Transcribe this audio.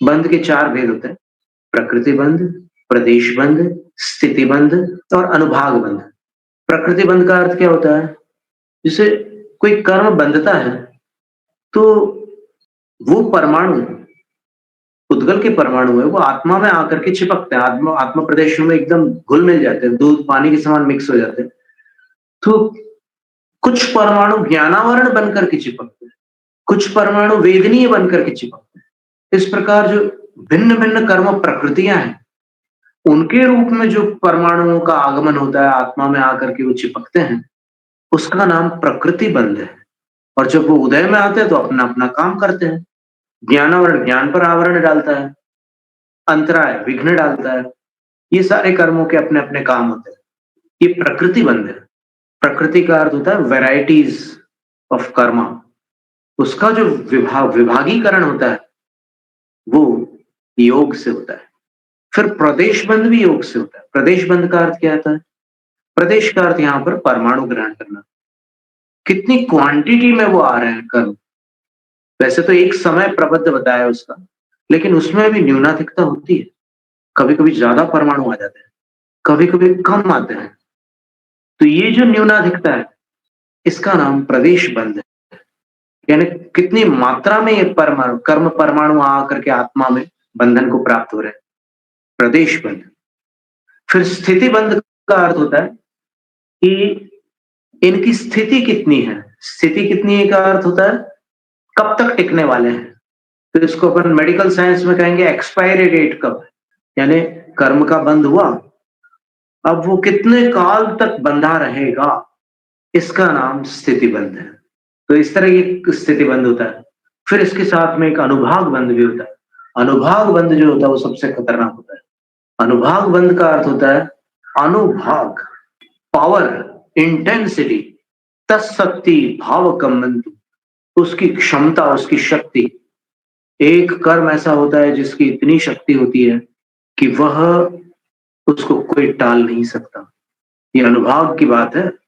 बंध के 4 भेद होते हैं, प्रकृति बंध, प्रदेश बंध, स्थिति बंध और अनुभाग बंध। प्रकृति बंध का अर्थ क्या होता है? जैसे कोई कर्म बंधता है, तो वो परमाणु, उद्गल के परमाणु है, वो आत्मा में आकर के चिपकते हैं, आत्मा आत्मा प्रदेशों में एकदम घुल-मिल जाते हैं, दूध पानी के समान मिक्स हो जाते हैं। तो कुछ परमाणु ज्ञानावरण बनकर के चिपकते हैं, कुछ परमाणु वेदनीय बनकर के चिपकते हैं। इस प्रकार जो भिन्न-भिन्न कर्म प्रकृतियाँ हैं, उनके रूप में जो परमाणुओं का आगमन होता है, आत्मा में आकर के वो चिपकते हैं, उसका नाम प्रकृति बंध है। और जब वो उदय में आते हैं तो अपना-अपना काम करते हैं। ज्ञानावरण ज्ञान पर आवरण डालता है, अंतराय विघ्न डालता है। ये सारे कर्मों के अपने-अपने काम होते हैं। ये प्रकृति बंध है। प्रकृति का अर्थ होता है वैराइटीज ऑफ कर्मा। उसका जो विभागीकरण होता है, वो योग से होता है। फिर प्रदेश बंध भी योग से होता है। प्रदेश बंध का अर्थ क्या होता है? प्रदेश का अर्थ यहाँ पर परमाणु ग्रहण करना। कितनी क्वांटिटी में वो आ रहे हैं कर्म। वैसे तो एक समय प्रबद्ध बताया उसका, लेकिन उसमें भी न्यूनाधिकता होती है। कभी-कभी ज्यादा परमाणु आ जाते हैं, कभी-कभी कम आते हैं। तो ये जो न्यूनाधिकता है, इसका नाम प्रदेश बंध है। यानी कितनी मात्रा में ये परमाणु कर्म परमाणु आकर के आत्मा में बंधन को प्राप्त हो रहे हैं, प्रदेश बंध। फिर स्थिति बंध का अर्थ होता है कि इनकी स्थिति कितनी है। स्थिति कितनी है का अर्थ होता है कब तक टिकने वाले हैं। तो इसको अपन मेडिकल साइंस में कहेंगे एक्सपायरी डेट कब है, यानी कर्म का बंध हुआ, अब वो कितने काल तक बंधा रहेगा, इसका नाम स्थिति बंध है। तो इस तरह की स्थिति बंध होता है। फिर इसके साथ में एक अनुभाग बंध भी होता है। अनुभाग बंध जो होता है वो सबसे खतरनाक होता है। अनुभाग बंध का अर्थ होता है अनुभाग, पावर, इंटेंसिटी, तत्शक्ति भाव कम्मंतु, उसकी क्षमता, उसकी शक्ति। एक कर्म ऐसा होता है जिसकी इतनी शक्ति होती है कि वह उसको कोई टाल नहीं सकता। ये अनुभाग की बात है।